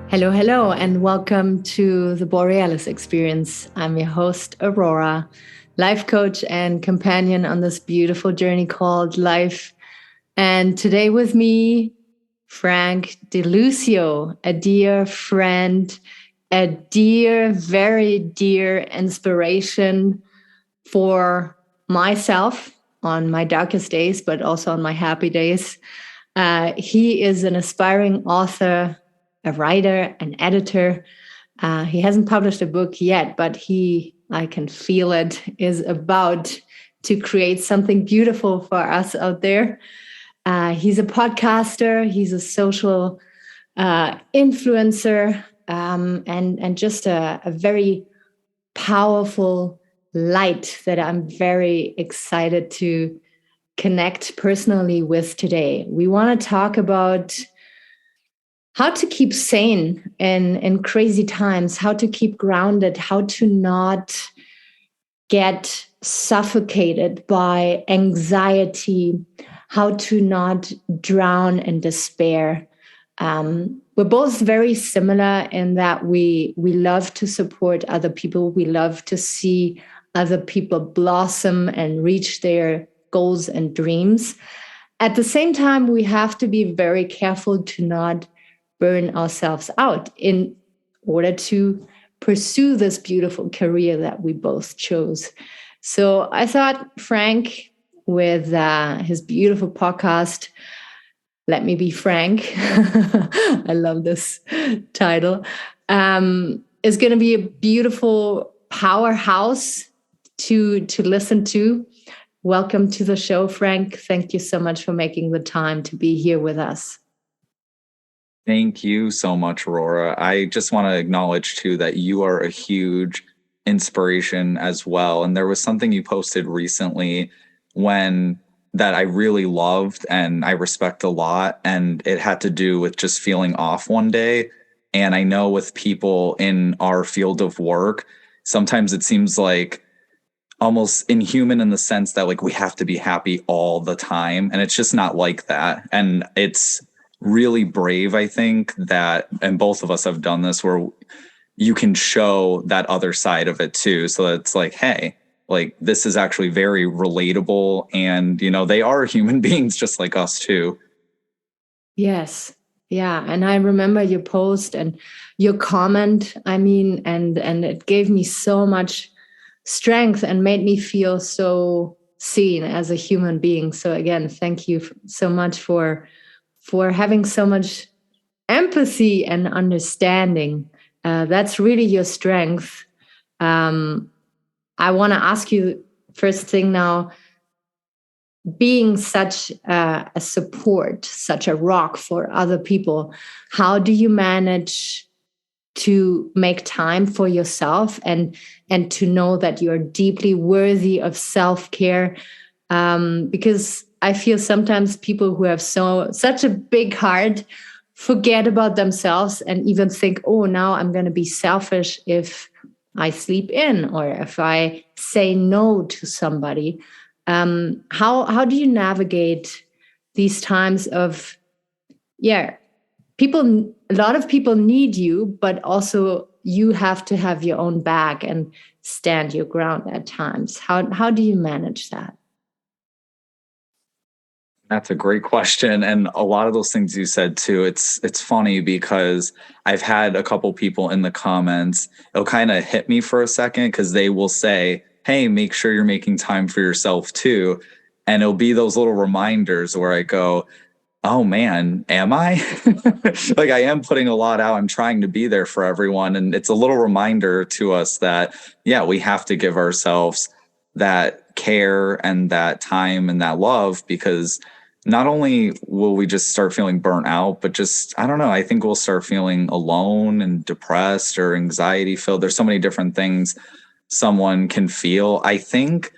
Hello, hello, and welcome to the Borealis experience. I'm your host, Aurora, life coach and companion on this beautiful journey called life. And today with me, Frank DeLucio, a dear friend, a dear, very dear inspiration for myself on my darkest days, but also on my happy days. He is an aspiring author, a writer, an editor. He hasn't published a book yet, but I can feel it, is about to create something beautiful for us out there. He's a podcaster, he's a social influencer, and just a very powerful light that I'm very excited to connect personally with today. We want to talk about how to keep sane in crazy times, how to keep grounded, how to not get suffocated by anxiety, how to not drown in despair. We're both very similar in that we love to support other people. We love to see other people blossom and reach their goals and dreams. At the same time, we have to be very careful to not burn ourselves out in order to pursue this beautiful career that we both chose. So I thought Frank, with his beautiful podcast, Let Me Be Frank, I love this title, is going to be a beautiful powerhouse to listen to. Welcome to the show, Frank. Thank you so much for making the time to be here with us. Thank you so much, Aurora. I just want to acknowledge, too, that you are a huge inspiration as well. And there was something you posted recently that I really loved and I respect a lot. And it had to do with just feeling off one day. And I know with people in our field of work, sometimes it seems like almost inhuman in the sense that like we have to be happy all the time. And it's just not like that. And it's really brave, I think, that, and both of us have done this, where you can show that other side of it too. So it's like, hey, like this is actually very relatable, and they are human beings just like us too. Yes. Yeah. And I remember your post and your comment. I mean, and it gave me so much strength and made me feel so seen as a human being. So again, thank you so much for having so much empathy and understanding. That's really your strength. I want to ask you first thing now, being such a support, such a rock for other people, how do you manage to make time for yourself and to know that you're deeply worthy of self-care? Because I feel sometimes people who have such a big heart forget about themselves and even think, oh, now I'm going to be selfish if I sleep in or if I say no to somebody. How do you navigate these times of, people, a lot of people need you, but also you have to have your own back and stand your ground at times. How do you manage that? That's a great question. And a lot of those things you said too, it's funny because I've had a couple people in the comments, it'll kind of hit me for a second because they will say, hey, make sure you're making time for yourself too. And it'll be those little reminders where I go, oh man, am I? Like I am putting a lot out. I'm trying to be there for everyone. And it's a little reminder to us that, yeah, we have to give ourselves that care and that time and that love, because not only will we just start feeling burnt out, but just, I don't know, I think we'll start feeling alone and depressed or anxiety filled. There's so many different things someone can feel. I think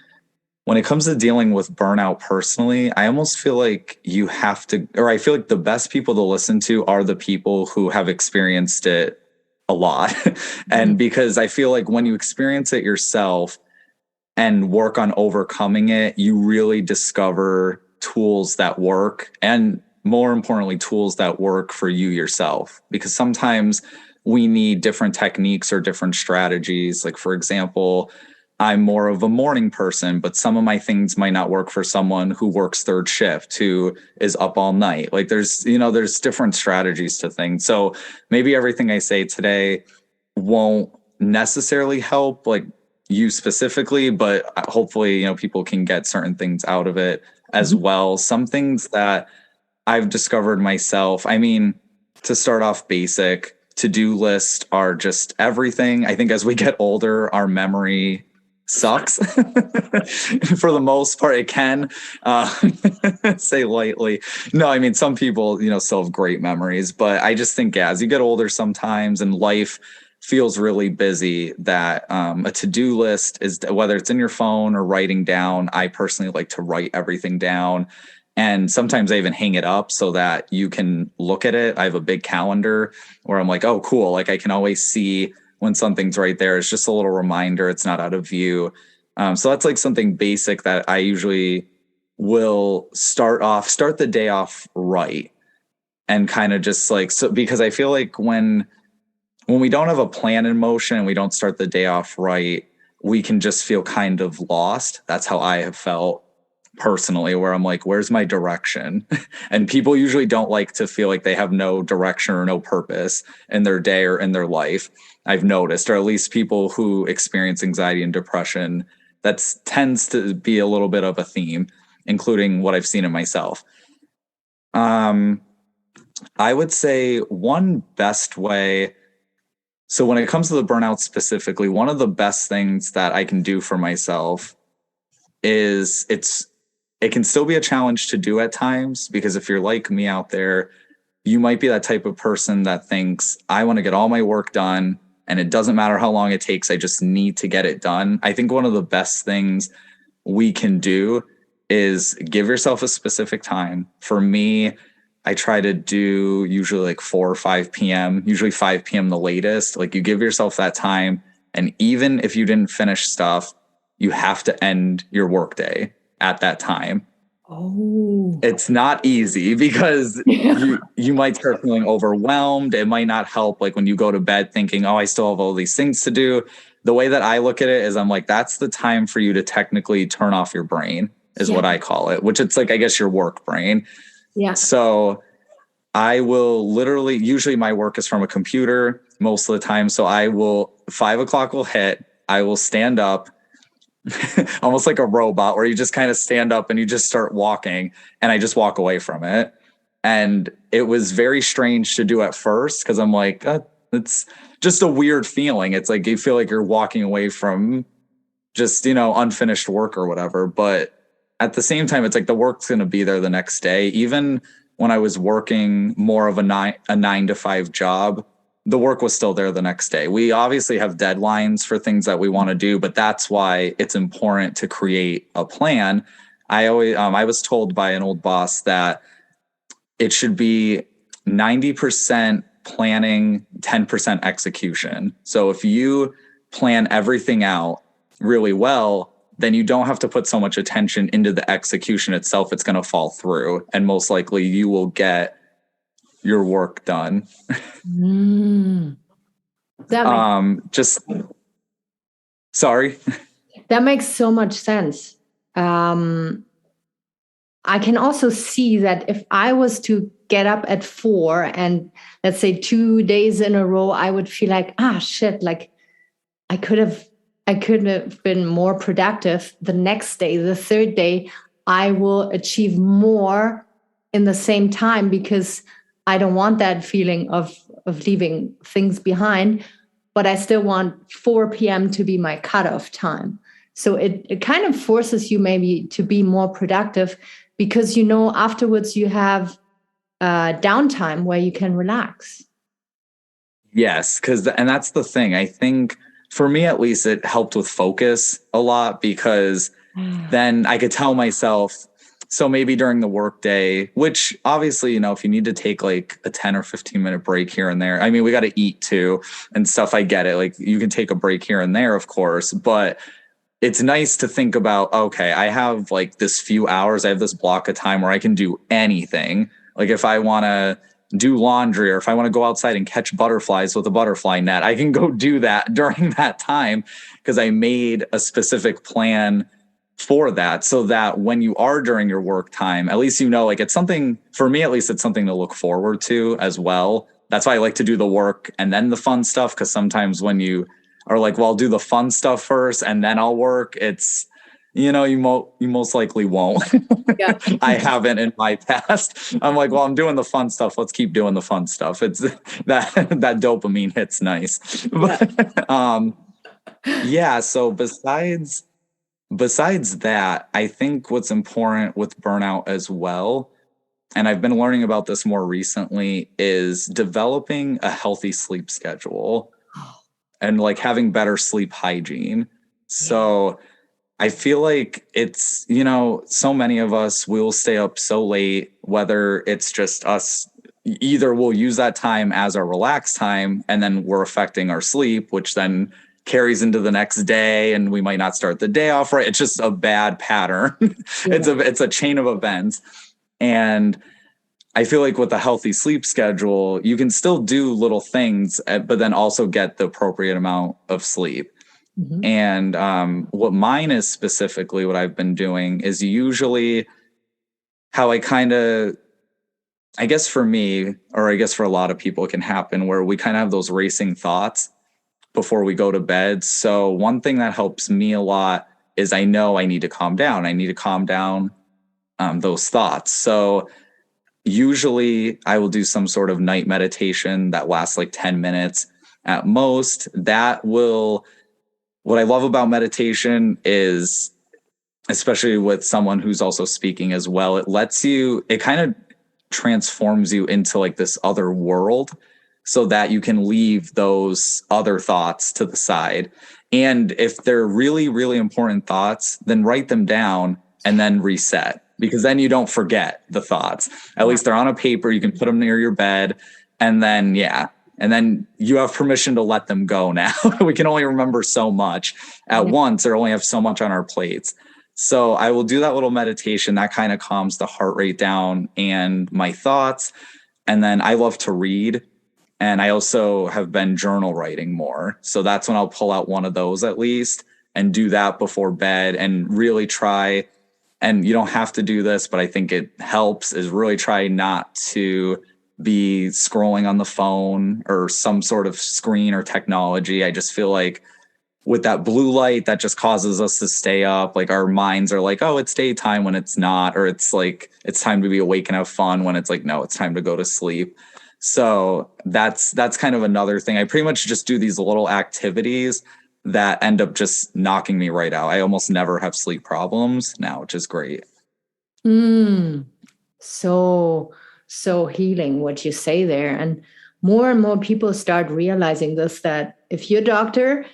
when it comes to dealing with burnout personally, I almost feel like you have to, or I feel like the best people to listen to are the people who have experienced it a lot. And because I feel like when you experience it yourself and work on overcoming it, you really discover tools that work. And more importantly, tools that work for you yourself, because sometimes we need different techniques or different strategies. Like, for example, I'm more of a morning person, but some of my things might not work for someone who works third shift, who is up all night. Like there's different strategies to things. So maybe everything I say today won't necessarily help like you specifically, but hopefully, people can get certain things out of it as well. Some things that I've discovered myself, I mean, to start off basic, to-do lists are just everything. I think as we get older, our memory sucks. For the most part, it can, say lightly. No, I mean, some people, still have great memories, but I just think, as you get older sometimes and life feels really busy, that a to-do list is, whether it's in your phone or writing down. I personally like to write everything down. And sometimes I even hang it up so that you can look at it. I have a big calendar where I'm like, oh, cool. Like I can always see when something's right there. It's just a little reminder. It's not out of view. So that's like something basic that I usually will start the day off right. And kind of just like, so, because I feel like when we don't have a plan in motion and we don't start the day off right, we can just feel kind of lost. That's how I have felt personally, where I'm like, where's my direction? And people usually don't like to feel like they have no direction or no purpose in their day or in their life. I've noticed, or at least people who experience anxiety and depression, that tends to be a little bit of a theme, including what I've seen in myself. I would say one best way. So when it comes to the burnout specifically, one of the best things that I can do for myself is it can still be a challenge to do at times, because if you're like me out there, you might be that type of person that thinks, I want to get all my work done and it doesn't matter how long it takes. I just need to get it done. I think one of the best things we can do is give yourself a specific time. For me, I try to do usually like 4 or 5 p.m., usually 5 p.m. the latest. Like you give yourself that time. And even if you didn't finish stuff, you have to end your workday at that time. Oh, it's not easy because you might start feeling overwhelmed. It might not help like when you go to bed thinking, oh, I still have all these things to do. The way that I look at it is I'm like, that's the time for you to technically turn off your brain is what I call it, which it's like, I guess your work brain. Yeah. So I will literally, usually my work is from a computer most of the time. So 5 o'clock will hit. I will stand up almost like a robot where you just kind of stand up and you just start walking, and I just walk away from it. And it was very strange to do at first because I'm like, it's just a weird feeling. It's like you feel like you're walking away from just, unfinished work or whatever. But at the same time, it's like the work's going to be there the next day. Even when I was working more of a 9 to 5 job, the work was still there the next day. We obviously have deadlines for things that we want to do, but that's why it's important to create a plan. I was told by an old boss that it should be 90% planning, 10% execution. So if you plan everything out really well, then you don't have to put so much attention into the execution itself. It's going to fall through, and most likely you will get your work done. Sorry. That makes so much sense. I can also see that if I was to get up at 4 and let's say 2 days in a row, I would feel like, shit, like I could have been more productive the next day. The third day, I will achieve more in the same time because I don't want that feeling of leaving things behind, but I still want 4 p.m. to be my cutoff time. So it kind of forces you maybe to be more productive because, afterwards you have downtime where you can relax. Yes, and that's the thing. I think for me, at least, it helped with focus a lot because then I could tell myself, so maybe during the workday, which obviously, if you need to take like a 10 or 15 minute break here and there, I mean, we got to eat too and stuff. I get it. Like you can take a break here and there, of course, but it's nice to think about, okay, I have like this few hours, I have this block of time where I can do anything. Like if I want to do laundry, or if I want to go outside and catch butterflies with a butterfly net, I can go do that during that time because I made a specific plan for that, so that when you are during your work time, at least like it's something, for me at least, it's something to look forward to as well. That's why I like to do the work and then the fun stuff, because sometimes when you are like, well, I'll do the fun stuff first and then I'll work, it's, you most likely won't. Yeah. I haven't in my past. I'm like, well, I'm doing the fun stuff, let's keep doing the fun stuff. It's that dopamine hits nice. Yeah. Yeah, so besides that, I think what's important with burnout as well, and I've been learning about this more recently, is developing a healthy sleep schedule and like having better sleep hygiene. So I feel like it's, so many of us will stay up so late, whether it's just us, either we'll use that time as our relaxed time and then we're affecting our sleep, which then carries into the next day and we might not start the day off right. It's just a bad pattern. Yeah. It's a chain of events. And I feel like with a healthy sleep schedule, you can still do little things, but then also get the appropriate amount of sleep. Mm-hmm. And what mine is specifically, what I've been doing is usually how I guess for me, or I guess for a lot of people, it can happen where we kind of have those racing thoughts before we go to bed. So one thing that helps me a lot is I know I need to calm down. I need to calm down those thoughts. So usually I will do some sort of night meditation that lasts like 10 minutes at most. What I love about meditation is, especially with someone who's also speaking as well, it kind of transforms you into like this other world, so that you can leave those other thoughts to the side. And if they're really, really important thoughts, then write them down and then reset, because then you don't forget the thoughts. At least they're on a paper, you can put them near your bed, and then, you have permission to let them go now. We can only remember so much at once, or only have so much on our plates. So I will do that little meditation that kind of calms the heart rate down and my thoughts. And then I love to read. And I also have been journal writing more. So that's when I'll pull out one of those at least and do that before bed, and really try, and you don't have to do this, but I think it helps, is really try not to be scrolling on the phone or some sort of screen or technology. I just feel like with that blue light, that just causes us to stay up. Like our minds are like, oh, it's daytime, when it's not, or it's like, it's time to be awake and have fun, when it's like, no, it's time to go to sleep. So that's kind of another thing. I pretty much just do these little activities that end up just knocking me right out. I almost never have sleep problems now, which is great. So healing what you say there. And more people start realizing this, that if your doctor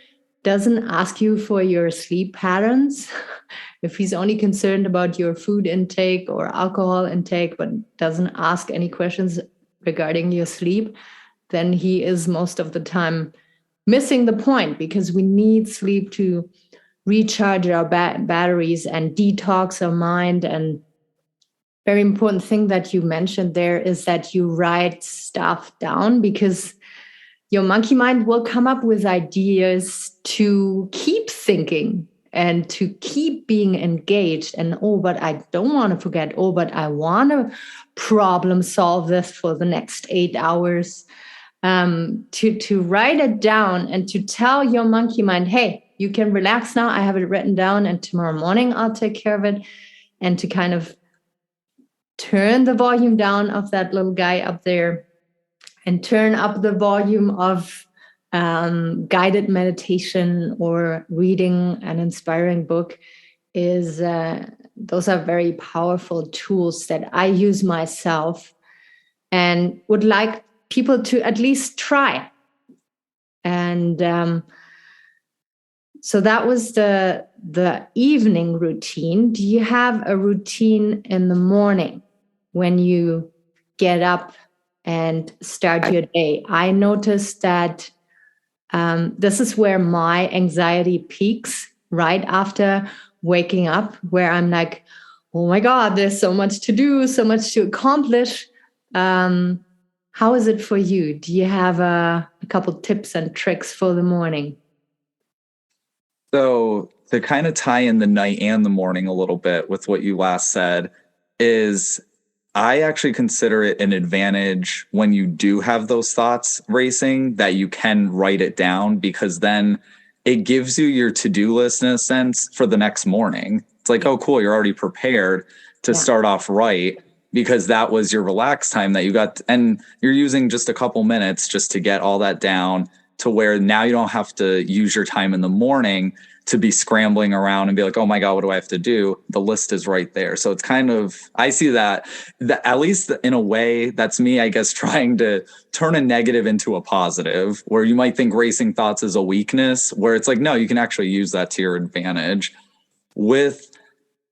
doesn't ask you for your sleep patterns, if he's only concerned about your food intake or alcohol intake, but doesn't ask any questions regarding your sleep, then he is most of the time missing the point, because we need sleep to recharge our batteries and detox our mind. And very important thing that you mentioned there is that you write stuff down, because your monkey mind will come up with ideas to keep thinking and to keep being engaged. And, oh, but I don't want to forget. Oh, but I want to problem solve this for the next 8 hours. To write it down and to tell your monkey mind, hey, you can relax now. I have it written down, and tomorrow morning I'll take care of it. And to kind of turn the volume down of that little guy up there and turn up the volume of guided meditation or reading an inspiring book is those are very powerful tools that I use myself and would like people to at least try. And so that was the evening routine. Do you have a routine in the morning when you get up and start your day? I noticed that this is where my anxiety peaks, right after waking up, where I'm like, oh my God, there's so much to do, so much to accomplish. How is it for you? Do you have a couple tips and tricks for the morning? So to kind of tie in the night and the morning a little bit with what you last said is I actually consider it an advantage when you do have those thoughts racing that you can write it down, because then it gives you your to-do list in a sense for the next morning. It's like, oh, cool, you're already prepared to start off right, because that was your relaxed time that you got, and you're using just a couple minutes just to get all that down to where now you don't have to use your time in the morning to be scrambling around and be like, oh my God, what do I have to do? The list is right there. So it's kind of, I see that at least in a way, that's me, I guess, trying to turn a negative into a positive, where you might think racing thoughts is a weakness, where it's like, no, you can actually use that to your advantage. With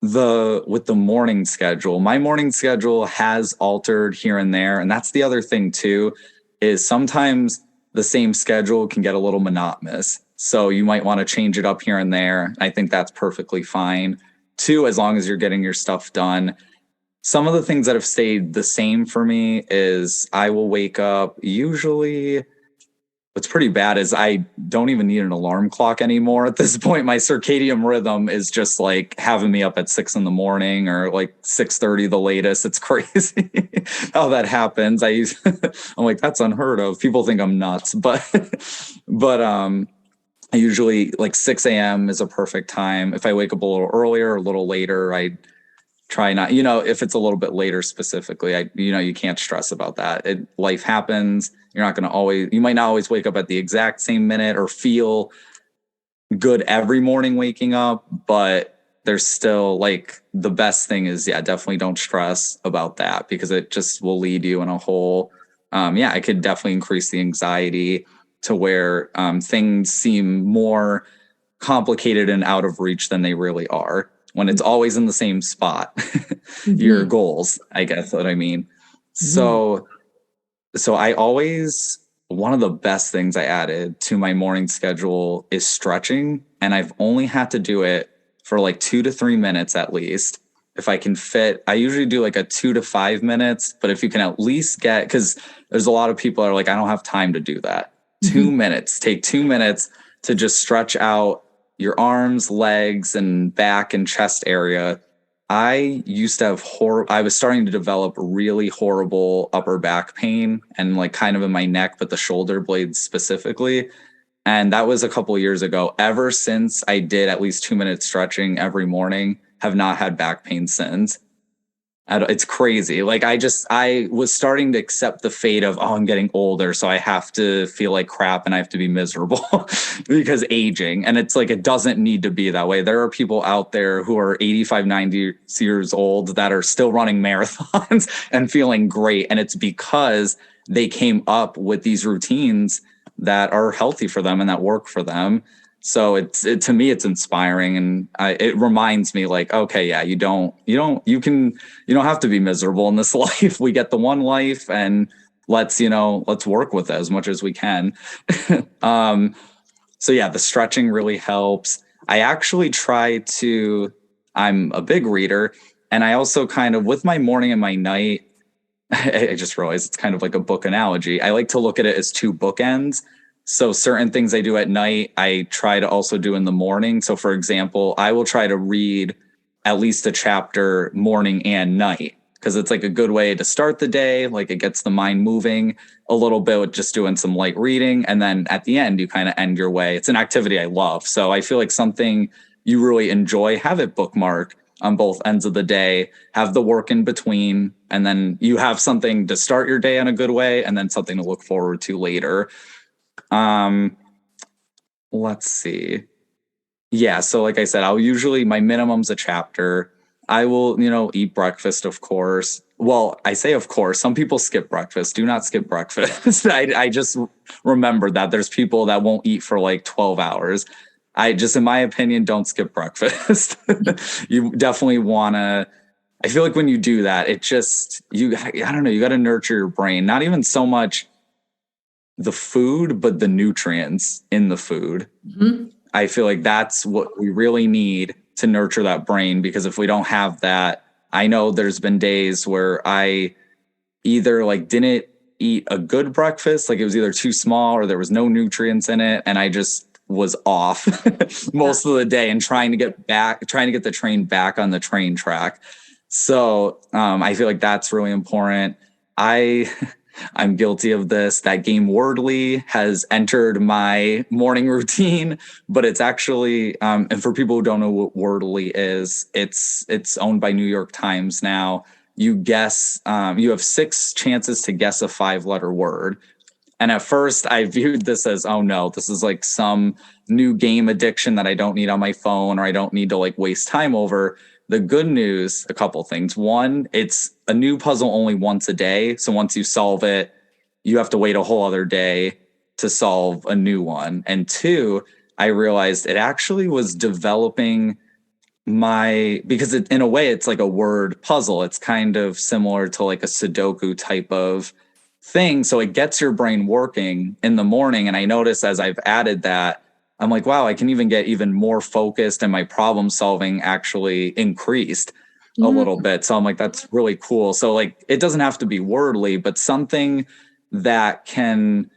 the morning schedule, my morning schedule has altered here and there. And that's the other thing too, is sometimes the same schedule can get a little monotonous. So you might want to change it up here and there. I think that's perfectly fine too, as long as you're getting your stuff done. Some of the things that have stayed the same for me is I will wake up usually. What's pretty bad is I don't even need an alarm clock anymore at this point. My circadian rhythm is just like having me up at 6 a.m. or like 6:30 the latest. It's crazy how that happens. I'm like, that's unheard of. People think I'm nuts, but I usually like 6 a.m. is a perfect time. If I wake up a little earlier or a little later, I try not, if it's a little bit later specifically, you can't stress about that. Life happens. You're not going to always, you might not always wake up at the exact same minute or feel good every morning waking up, but there's still like the best thing is, definitely don't stress about that, because it just will lead you in a whole, it could definitely increase the anxiety to where things seem more complicated and out of reach than they really are, when it's always in the same spot. Your goals, I guess what I mean. So I always, one of the best things I added to my morning schedule is stretching. And I've only had to do it for like 2 to 3 minutes at least. If I can fit, I usually do like a 2 to 5 minutes, but if you can at least get, because there's a lot of people that are like, I don't have time to do that. 2 minutes, take 2 minutes to just stretch out your arms, legs, and back and chest area. I used to have I was starting to develop really horrible upper back pain and like kind of in my neck, but the shoulder blades specifically. And that was a couple of years ago. Ever since I did at least 2 minutes stretching every morning, have not had back pain since. It's crazy. Like I was starting to accept the fate of, oh, I'm getting older, so I have to feel like crap and I have to be miserable because aging. And it's like, it doesn't need to be that way. There are people out there who are 85, 90 years old that are still running marathons and feeling great. And it's because they came up with these routines that are healthy for them and that work for them. So to me, it's inspiring, and it reminds me like, okay, yeah, you don't have to be miserable in this life. We get the one life, and let's work with it as much as we can. So yeah, the stretching really helps. I actually I'm a big reader, and I also kind of, with my morning and my night, I just realized it's kind of like a book analogy. I like to look at it as two bookends. So certain things I do at night, I try to also do in the morning. So for example, I will try to read at least a chapter morning and night, because it's like a good way to start the day. Like it gets the mind moving a little bit with just doing some light reading. And then at the end, you kind of end your way. It's an activity I love. So I feel like something you really enjoy, have it bookmark on both ends of the day, have the work in between, and then you have something to start your day in a good way, and then something to look forward to later. Let's see. Yeah. So like I said, my minimum's a chapter. I will, eat breakfast, of course. Well, I say, of course, some people skip breakfast. Do not skip breakfast. I just remember that there's people that won't eat for like 12 hours. In my opinion, don't skip breakfast. You definitely want to, I feel like when you do that, I don't know, you got to nurture your brain, not even so much the food, but the nutrients in the food. I feel like that's what we really need to nurture that brain, because if we don't have that, I know there's been days where I either like didn't eat a good breakfast, like it was either too small or there was no nutrients in it, and I just was off most of the day and trying to get the train back on the train track. So I feel like that's really important. I I'm guilty of this. That game Wordly has entered my morning routine, but it's actually, and for people who don't know what Wordly is, it's owned by New York Times now. You guess, you have 6 chances to guess a 5-letter word. And at first I viewed this as, oh no, this is like some new game addiction that I don't need on my phone, or I don't need to like waste time over. The good news, a couple things. One, it's a new puzzle only once a day. So once you solve it, you have to wait a whole other day to solve a new one. And two, I realized it actually was developing because in a way it's like a word puzzle. It's kind of similar to like a Sudoku type of thing. So it gets your brain working in the morning. And I notice as I've added that, I'm like, wow, I can even get even more focused, and my problem solving actually increased a little bit. So I'm like, that's really cool. So like, it doesn't have to be Wordly, but something that can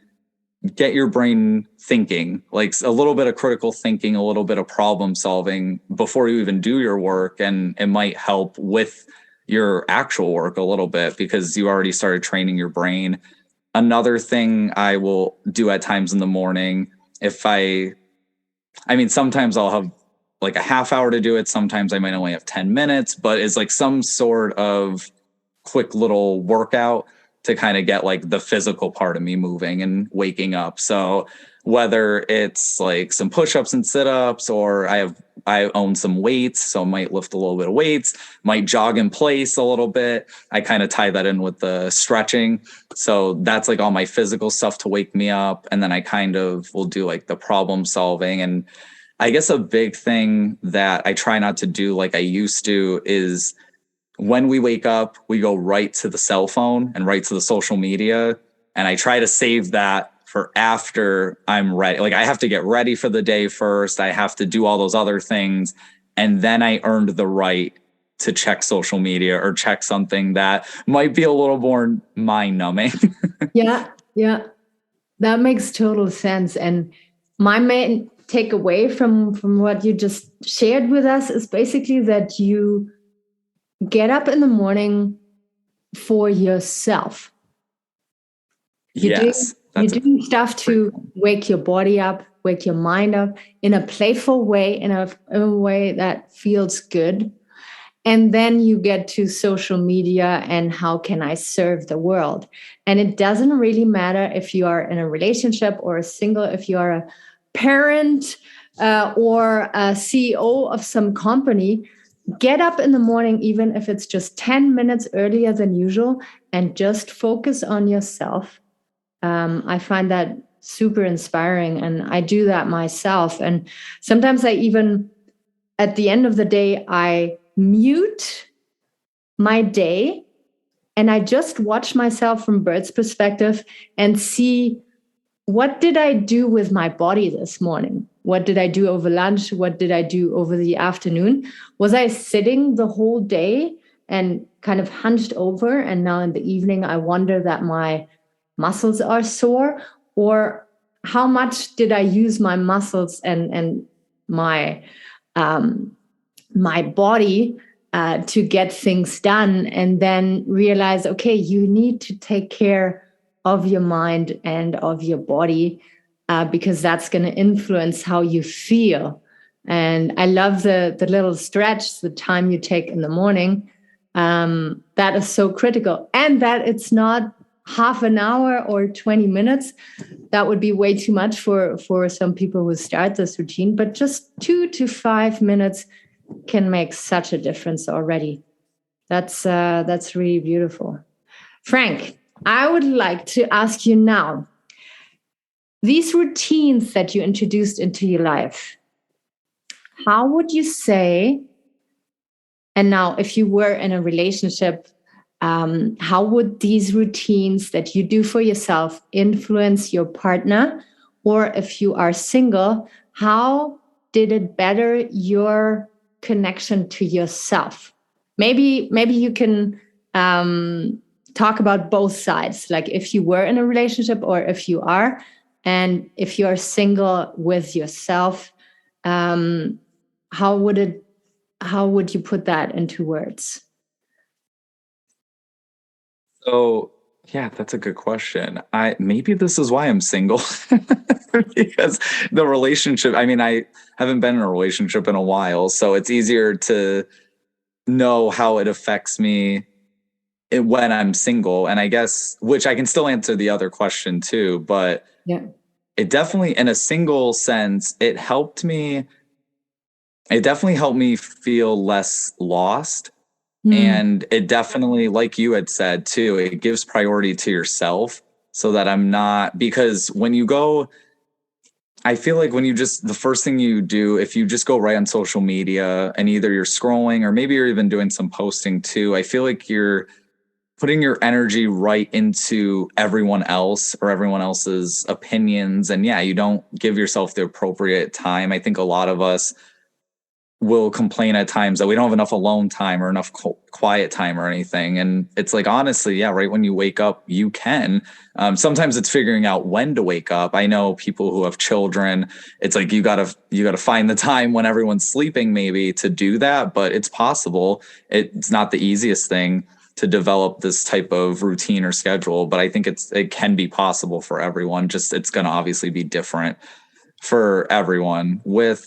get your brain thinking, like a little bit of critical thinking, a little bit of problem solving before you even do your work. And it might help with your actual work a little bit because you already started training your brain. Another thing I will do at times in the morning, sometimes I'll have like a half hour to do it. Sometimes I might only have 10 minutes, but it's like some sort of quick little workout to kind of get like the physical part of me moving and waking up. So whether it's like some push-ups and sit-ups, or I own some weights, so I might lift a little bit of weights, might jog in place a little bit. I kind of tie that in with the stretching. So that's like all my physical stuff to wake me up. And then I kind of will do like the problem solving. And I guess a big thing that I try not to do like I used to is when we wake up, we go right to the cell phone and right to the social media. And I try to save that for after I'm ready. Like I have to get ready for the day first. I have to do all those other things. And then I earned the right to check social media or check something that might be a little more mind numbing. Yeah. That makes total sense. And my main takeaway from what you just shared with us is basically that you get up in the morning for yourself. You're doing stuff to wake your body up, wake your mind up in a playful way, in a way that feels good. And then you get to social media and how can I serve the world? And it doesn't really matter if you are in a relationship or a single, if you are a parent or a CEO of some company. Get up in the morning, even if it's just 10 minutes earlier than usual, and just focus on yourself. I find that super inspiring, and I do that myself. And sometimes I even, at the end of the day, I mute my day and I just watch myself from bird's perspective and see, what did I do with my body this morning? What did I do over lunch? What did I do over the afternoon? Was I sitting the whole day and kind of hunched over, and now in the evening I wonder that my muscles are sore? Or how much did I use my muscles and my my body to get things done, and then realize, okay, you need to take care of your mind and of your body because that's going to influence how you feel. And I love the little stretch, the time you take in the morning. That is so critical. And that it's not half an hour or 20 minutes. That would be way too much for some people who start this routine, but just 2 to 5 minutes can make such a difference already. That's really beautiful. Frank, I would like to ask you now, these routines that you introduced into your life, how would you say, and now if you were in a relationship, how would these routines that you do for yourself influence your partner? Or if you are single, how did it better your connection to yourself? Maybe you can talk about both sides, like if you were in a relationship or if you are, and if you are single with yourself, how would you put that into words? So yeah, that's a good question. Maybe this is why I'm single because the relationship, I mean, I haven't been in a relationship in a while, so it's easier to know how it affects me when I'm single. And I guess, which I can still answer the other question too, but Yeah. it definitely, in a single sense, it definitely helped me feel less lost. And it definitely, like you had said too, it gives priority to yourself so that I'm not, because when you go, I feel like when you just, the first thing you do, if you just go right on social media and either you're scrolling or maybe you're even doing some posting too, I feel like you're putting your energy right into everyone else or everyone else's opinions. And yeah, you don't give yourself the appropriate time. I think a lot of us will complain at times that we don't have enough alone time or enough quiet time or anything. And it's like, honestly, yeah, right when you wake up, you can. Sometimes it's figuring out when to wake up. I know people who have children, it's like you gotta find the time when everyone's sleeping maybe to do that, but it's possible. It's not the easiest thing to develop this type of routine or schedule, but I think it can be possible for everyone. Just it's going to obviously be different for everyone. With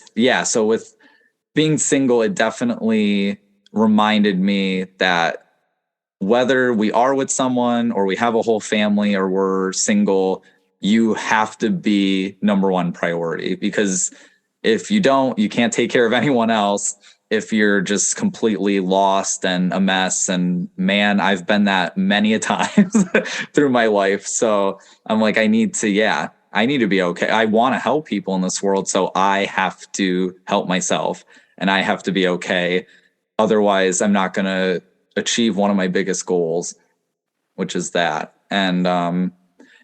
being single, it definitely reminded me that whether we are with someone or we have a whole family or we're single, you have to be number one priority, because if you don't, you can't take care of anyone else if you're just completely lost and a mess. And man, I've been that many a times through my life. So I'm like, I need to be okay. I want to help people in this world. So I have to help myself and I have to be okay. Otherwise, I'm not going to achieve one of my biggest goals, which is that. And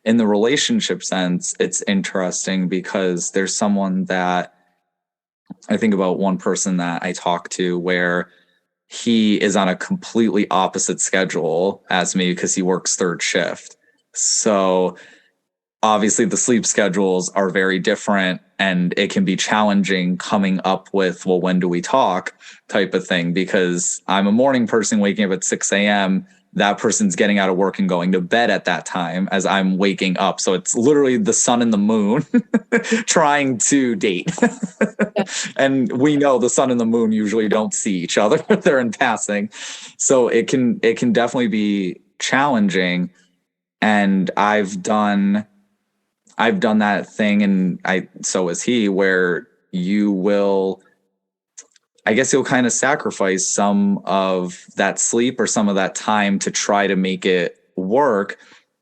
in the relationship sense, it's interesting because there's someone that I think about, one person that I talk to where he is on a completely opposite schedule as me because he works third shift. So obviously the sleep schedules are very different and it can be challenging coming up with, well, when do we talk type of thing, because I'm a morning person waking up at 6 a.m. That person's getting out of work and going to bed at that time as I'm waking up. So it's literally the sun and the moon trying to date. And we know the sun and the moon usually don't see each other. They're in passing. So it can definitely be challenging. And I've done that thing, and so is he, where you'll kind of sacrifice some of that sleep or some of that time to try to make it work,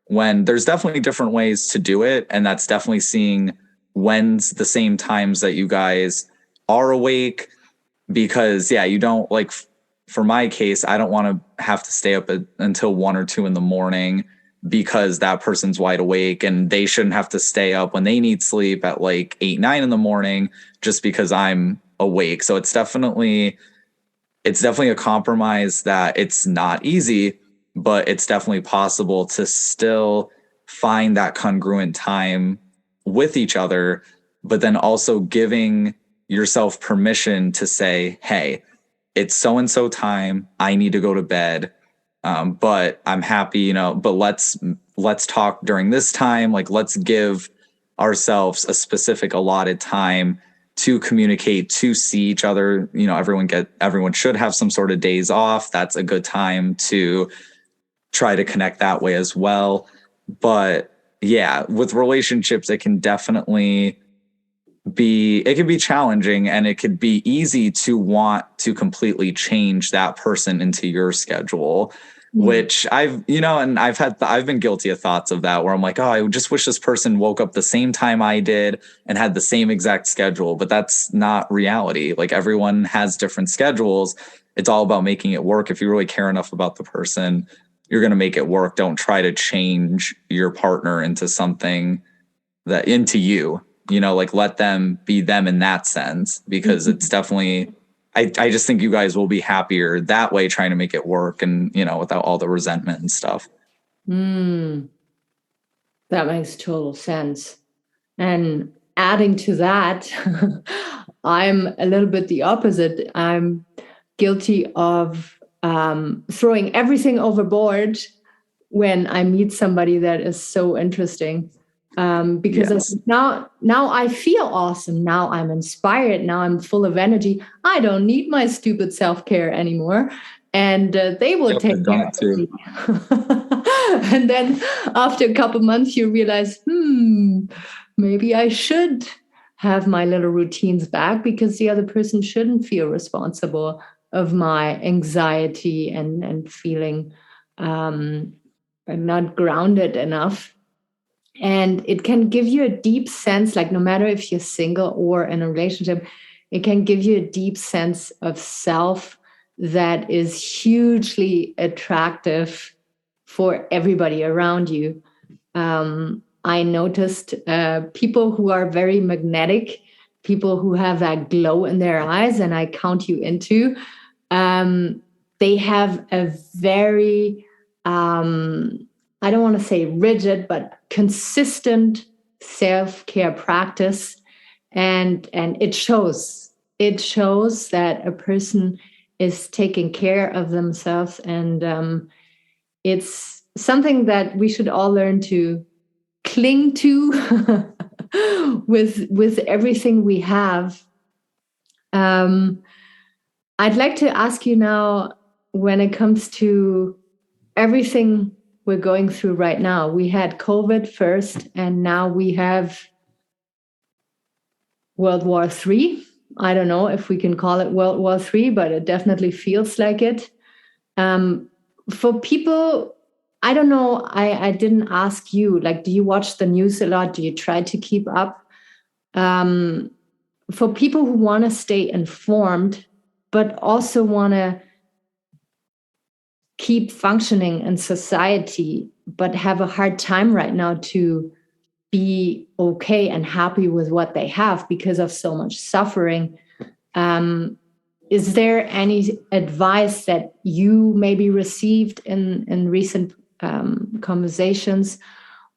when there's definitely different ways to do it. And that's definitely seeing when's the same times that you guys are awake, because you don't, like, for my case, I don't want to have to stay up until 1 or 2 in the morning because that person's wide awake, and they shouldn't have to stay up when they need sleep at like 8, 9 in the morning just because I'm awake. So it's definitely a compromise that it's not easy, but it's definitely possible to still find that congruent time with each other, but then also giving yourself permission to say, hey, it's so-and-so time, I need to go to bed. But I'm happy, but let's talk during this time. Like, let's give ourselves a specific allotted time to communicate, to see each other. Everyone should have some sort of days off. That's a good time to try to connect that way as well. But yeah, with relationships, it can definitely be challenging, and it could be easy to want to completely change that person into your schedule, which I've been guilty of thoughts of that, where I'm like, oh, I just wish this person woke up the same time I did and had the same exact schedule. But that's not reality. Like, everyone has different schedules. It's all about making it work. If you really care enough about the person, you're going to make it work. Don't try to change your partner into into you. Like, let them be them in that sense, because it's definitely, I just think you guys will be happier that way, trying to make it work, and, without all the resentment and stuff. Mm, that makes total sense. And adding to that, I'm a little bit the opposite. I'm guilty of throwing everything overboard when I meet somebody that is so interesting. Because Yes. now I feel awesome. Now I'm inspired. Now I'm full of energy. I don't need my stupid self care anymore, and they will Yep, I take care don't of too. me. And then after a couple months, you realize, maybe I should have my little routines back because the other person shouldn't feel responsible of my anxiety and feeling not grounded enough. And it can give you a deep sense, like no matter if you're single or in a relationship, it can give you a deep sense of self that is hugely attractive for everybody around you. I noticed people who are very magnetic, people who have that glow in their eyes, and I count you into, um, they have a very, I don't want to say rigid, but consistent self-care practice. And it shows. It shows that a person is taking care of themselves. And it's something that we should all learn to cling to with everything we have. Um, I'd like to ask you now, when it comes to everything we're going through right now. We had COVID first, and now we have World War III. I don't know if we can call it World War III, but it definitely feels like it. Um, for people, I don't know, I didn't ask you, like, do you watch the news a lot? Do you try to keep up? Um, for people who want to stay informed, but also want to keep functioning in society, but have a hard time right now to be okay and happy with what they have because of so much suffering. Is there any advice that you maybe received in recent conversations,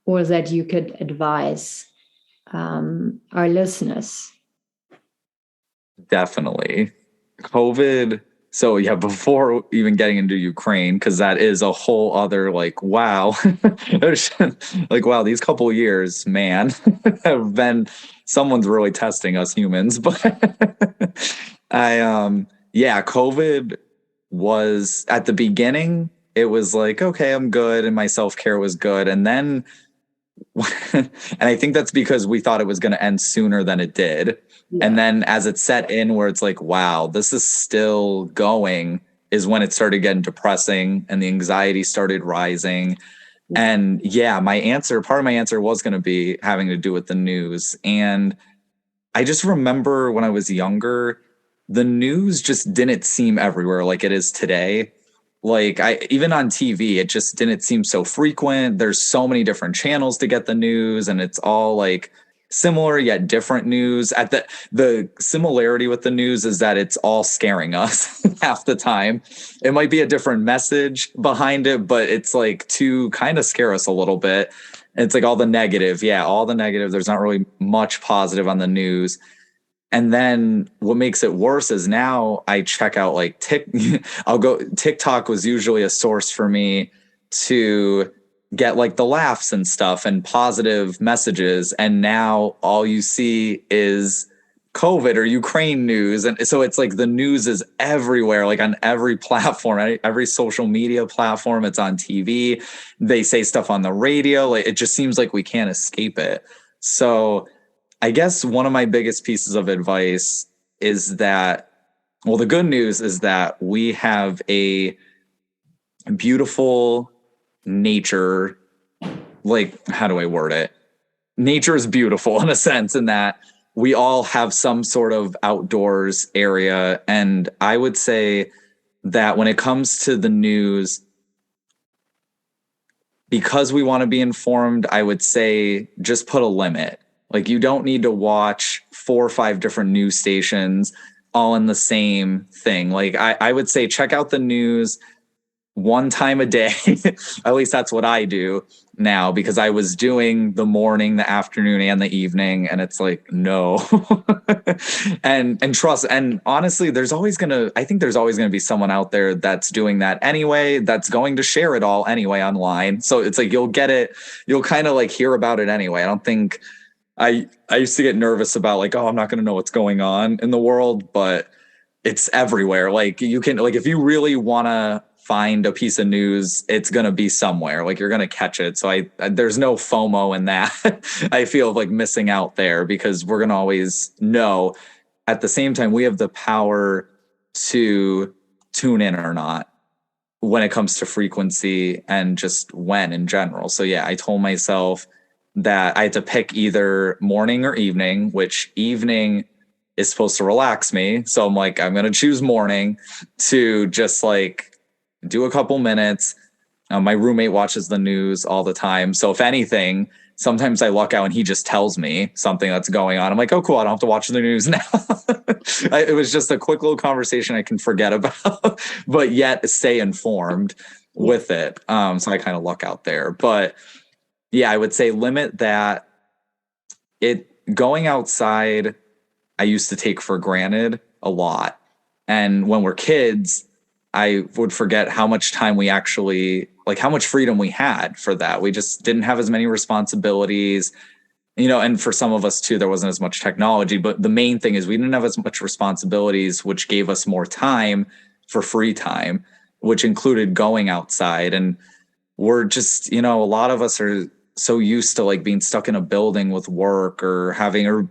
or that you could advise our listeners? Definitely. COVID. So yeah, before even getting into Ukraine, because that is a whole other like wow, like wow, these couple years, man, have been someone's really testing us humans. But yeah, COVID was at the beginning. It was like okay, I'm good, and my self care was good, and then and I think that's because we thought it was going to end sooner than it did. And Yeah. then as it set in where it's like, wow, this is still going, is when it started getting depressing and the anxiety started rising. And yeah, part of my answer was going to be having to do with the news. And I just remember when I was younger, the news just didn't seem everywhere like it is today. Like I even on TV, it just didn't seem so frequent. There's so many different channels to get the news, and it's all like similar yet different news. At the similarity with the news is that it's all scaring us half the time. It might be a different message behind it, but it's like to kind of scare us a little bit. It's like all the negative. Yeah, all the negative. There's not really much positive on the news. And then what makes it worse is now I check out like TikTok was usually a source for me to get like the laughs and stuff and positive messages. And now all you see is COVID or Ukraine news. And so it's like the news is everywhere, like on every platform, every social media platform, it's on TV. They say stuff on the radio. Like it just seems like we can't escape it. So I guess one of my biggest pieces of advice is that, well, the good news is that we have a beautiful nature. Like, how do I word it? Nature is beautiful in a sense, in that we all have some sort of outdoors area. And I would say that when it comes to the news, because we want to be informed, I would say just put a limit. Like you don't need to watch 4 or 5 different news stations all in the same thing. Like I would say check out the news one time a day. At least that's what I do now, because I was doing the morning, the afternoon, and the evening, and it's like, no. And trust, and honestly, I think there's always gonna be someone out there that's doing that anyway, that's going to share it all anyway online. So it's like you'll get it, you'll kind of like hear about it anyway. I don't think I used to get nervous about like, oh, I'm not gonna know what's going on in the world, but it's everywhere. Like you can, like, if you really want to find a piece of news, it's going to be somewhere, like you're going to catch it. So there's no FOMO in that. I feel like missing out there, because we're going to always know. At the same time, we have the power to tune in or not when it comes to frequency and just when in general. So yeah, I told myself that I had to pick either morning or evening, which evening is supposed to relax me. So I'm like, I'm going to choose morning to just like do a couple minutes. My roommate watches the news all the time. So if anything, sometimes I luck out and he just tells me something that's going on. I'm like, oh, cool. I don't have to watch the news now. It was just a quick little conversation I can forget about, but yet stay informed with it. So I kind of luck out there. But yeah, I would say limit that. Going outside, I used to take for granted a lot. And when we're kids, I would forget how much time we actually, like how much freedom we had for that. We just didn't have as many responsibilities, and for some of us too, there wasn't as much technology. But the main thing is we didn't have as much responsibilities, which gave us more time for free time, which included going outside. And we're just, a lot of us are so used to like being stuck in a building with work or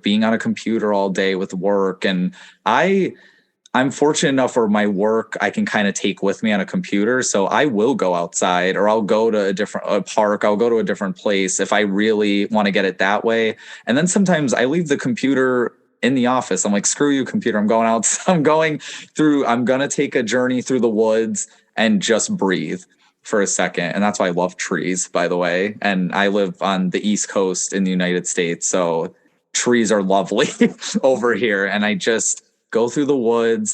being on a computer all day with work. And I'm fortunate enough where my work I can kind of take with me on a computer. So I will go outside, or I'll go to a park. I'll go to a different place if I really want to get it that way. And then sometimes I leave the computer in the office. I'm like, screw you, computer. I'm going out. I'm going to take a journey through the woods and just breathe for a second. And that's why I love trees, by the way. And I live on the East Coast in the United States. So trees are lovely over here. And I just go through the woods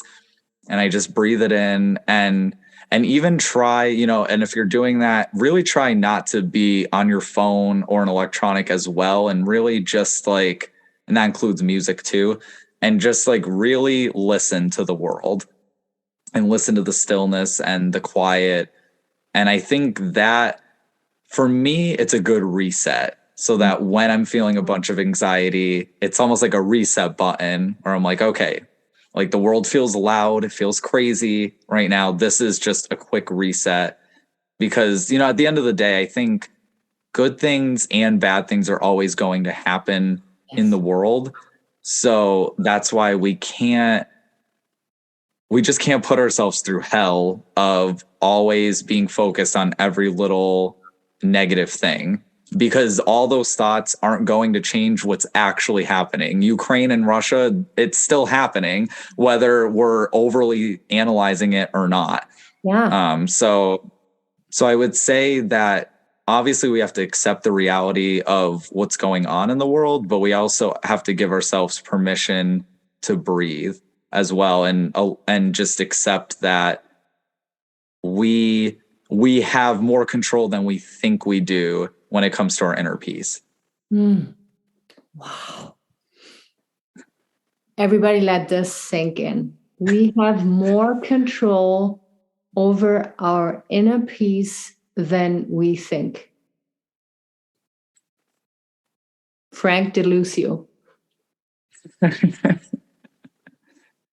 and I just breathe it in, and even try, and if you're doing that, really try not to be on your phone or an electronic as well. And really just like, and that includes music too, and just like really listen to the world and listen to the stillness and the quiet. And I think that for me, it's a good reset, so that when I'm feeling a bunch of anxiety, it's almost like a reset button where I'm like, okay, like the world feels loud, it feels crazy right now. This is just a quick reset. Because, at the end of the day, I think good things and bad things are always going to happen in the world. So that's why we just can't put ourselves through hell of always being focused on every little negative thing, because all those thoughts aren't going to change what's actually happening. Ukraine and Russia, it's still happening, whether we're overly analyzing it or not. Yeah. So I would say that obviously we have to accept the reality of what's going on in the world, but we also have to give ourselves permission to breathe as well, and just accept that we have more control than we think we do when it comes to our inner peace. Wow. Everybody let this sink in. We have more control over our inner peace than we think. Frank DeLucio.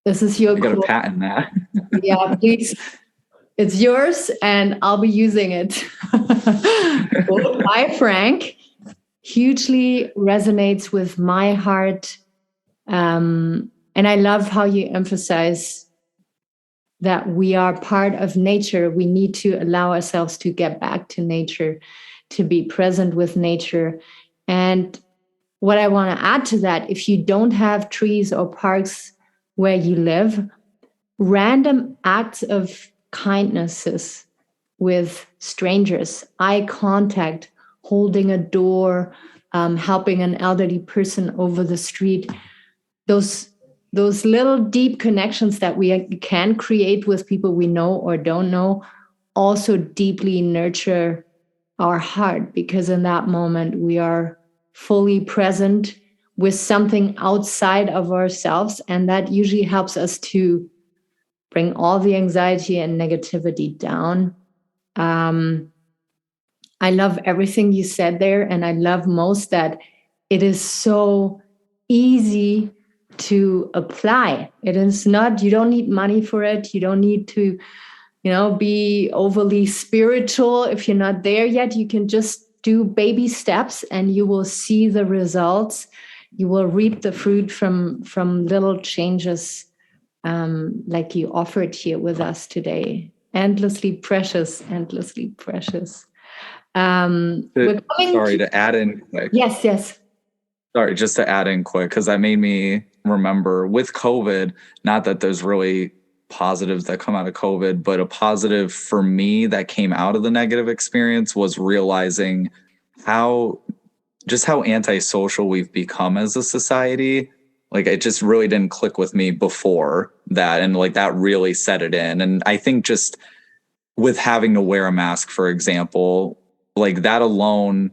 This is your quote. I got to patent that. Yeah, please. It's yours, and I'll be using it. Hi, Frank. Hugely resonates with my heart. And I love how you emphasize that we are part of nature. We need to allow ourselves to get back to nature, to be present with nature. And what I want to add to that, if you don't have trees or parks where you live, random acts of kindnesses with strangers, eye contact, holding a door, helping an elderly person over the street, those little deep connections that we can create with people we know or don't know also deeply nurture our heart, because in that moment we are fully present with something outside of ourselves. And that usually helps us to bring all the anxiety and negativity down. I love everything you said there. And I love most that it is so easy to apply. It is not, you don't need money for it. You don't need to, be overly spiritual. If you're not there yet, you can just do baby steps and you will see the results. You will reap the fruit from little changes, like you offered here with us today. Endlessly precious, endlessly precious. Sorry to add in quick. Yes. Sorry, just to add in quick, because that made me remember with COVID, not that there's really positives that come out of COVID, but a positive for me that came out of the negative experience was realizing how antisocial we've become as a society. Like, it just really didn't click with me before that. And like, that really set it in. And I think just with having to wear a mask, for example, like that alone,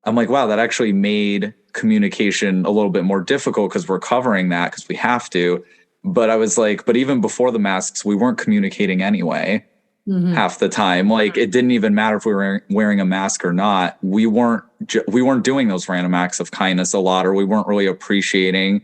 I'm like, wow, that actually made communication a little bit more difficult because we're covering that because we have to. But I was like, but even before the masks, we weren't communicating anyway. Half the time. Like, it didn't even matter if we were wearing a mask or not. We weren't doing those random acts of kindness a lot, or we weren't really appreciating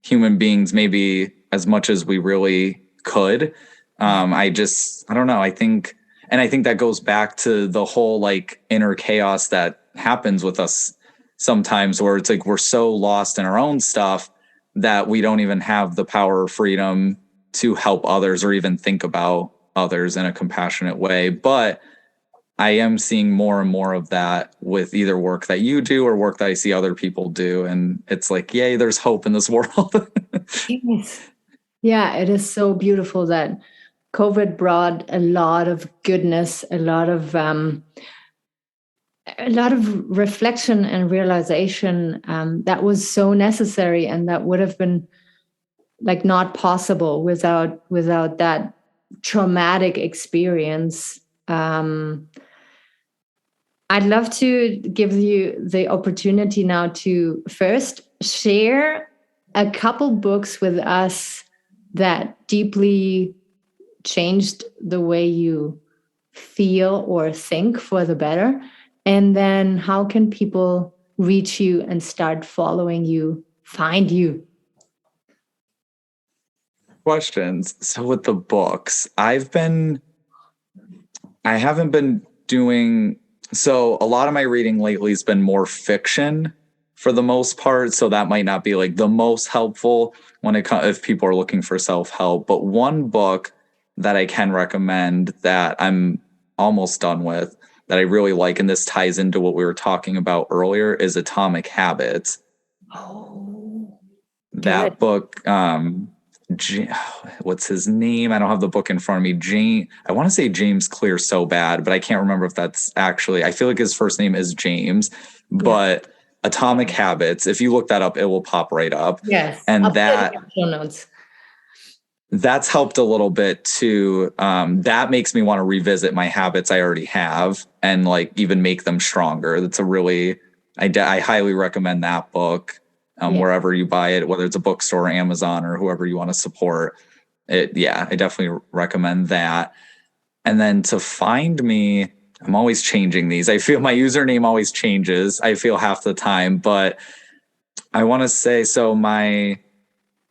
human beings maybe as much as we really could. I don't know. I think that goes back to the whole like inner chaos that happens with us sometimes, where it's like we're so lost in our own stuff that we don't even have the power or freedom to help others or even think about others in a compassionate way. But I am seeing more and more of that with either work that you do or work that I see other people do. And it's like, yay, there's hope in this world. Yes. Yeah, it is so beautiful that COVID brought a lot of goodness, a lot of reflection and realization that was so necessary, and that would have been like not possible without that traumatic experience. I'd love to give you the opportunity now to first share a couple books with us that deeply changed the way you feel or think for the better. And then how can people reach you and start following you, find you? Questions. So with the books, I haven't been doing, so a lot of my reading lately has been more fiction for the most part. So that might not be like the most helpful when it comes, if people are looking for self-help. But one book that I can recommend that I'm almost done with that I really like, and this ties into what we were talking about earlier, is Atomic Habits. Oh, that book, what's his name? I don't have the book in front of me. I want to say James Clear so bad, but I can't remember if that's actually, I feel like his first name is James, but Atomic Habits, if you look that up, it will pop right up. Yes. And I'll put it in the show notes. That's helped a little bit too. That makes me want to revisit my habits I already have and like even make them stronger. That's a really, I highly recommend that book. Wherever you buy it, whether it's a bookstore, or Amazon, or whoever you want to support it. Yeah, I definitely recommend that. And then to find me, I'm always changing these. I feel my username always changes. I feel half the time, but I want to say,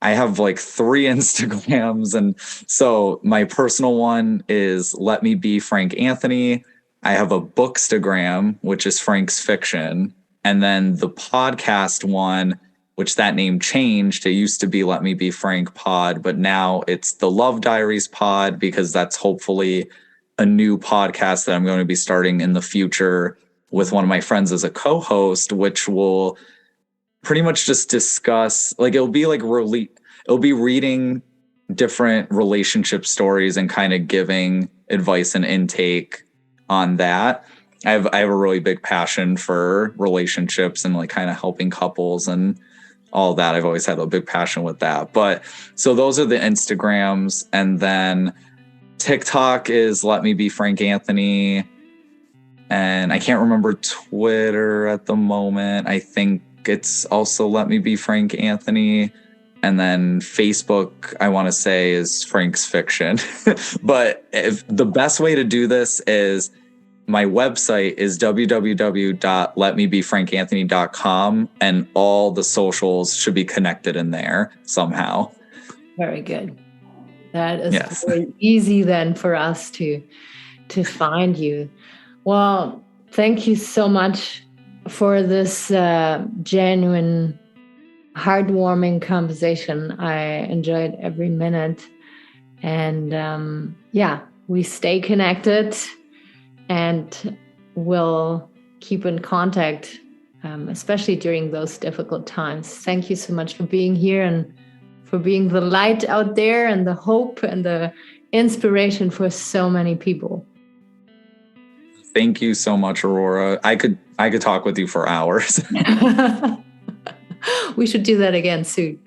I have like 3 Instagrams. And so my personal one is Let Me Be Frank Anthony. I have a Bookstagram, which is Frank's Fiction. And then the podcast one, which that name changed. It used to be Let Me Be Frank Pod, but now it's the Love Diaries Pod, because that's hopefully a new podcast that I'm going to be starting in the future with one of my friends as a co-host, which will pretty much just discuss, like, it'll be reading different relationship stories and kind of giving advice and intake on that. I have a really big passion for relationships and like kind of helping couples and all that. I've always had a big passion with that. But so those are the Instagrams. And then TikTok is Let Me Be Frank Anthony. And I can't remember Twitter at the moment. I think it's also Let Me Be Frank Anthony. And then Facebook, I want to say, is Frank's Fiction. But the best way to do this is my website is www.letmebefrankanthony.com, and all the socials should be connected in there somehow. Very good. That is very easy then for us to find you. Well, thank you so much for this genuine, heartwarming conversation. I enjoyed every minute. And we stay connected and we'll keep in contact, especially during those difficult times. Thank you so much for being here and for being the light out there and the hope and the inspiration for so many people. Thank you so much, Aurora. I could talk with you for hours. We should do that again soon.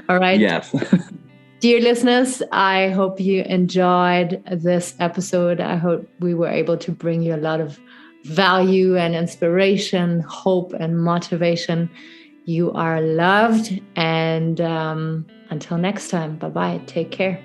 All right. Yes. Dear listeners, I hope you enjoyed this episode. I hope we were able to bring you a lot of value and inspiration, hope and motivation. You are loved. And until next time, bye-bye. Take care.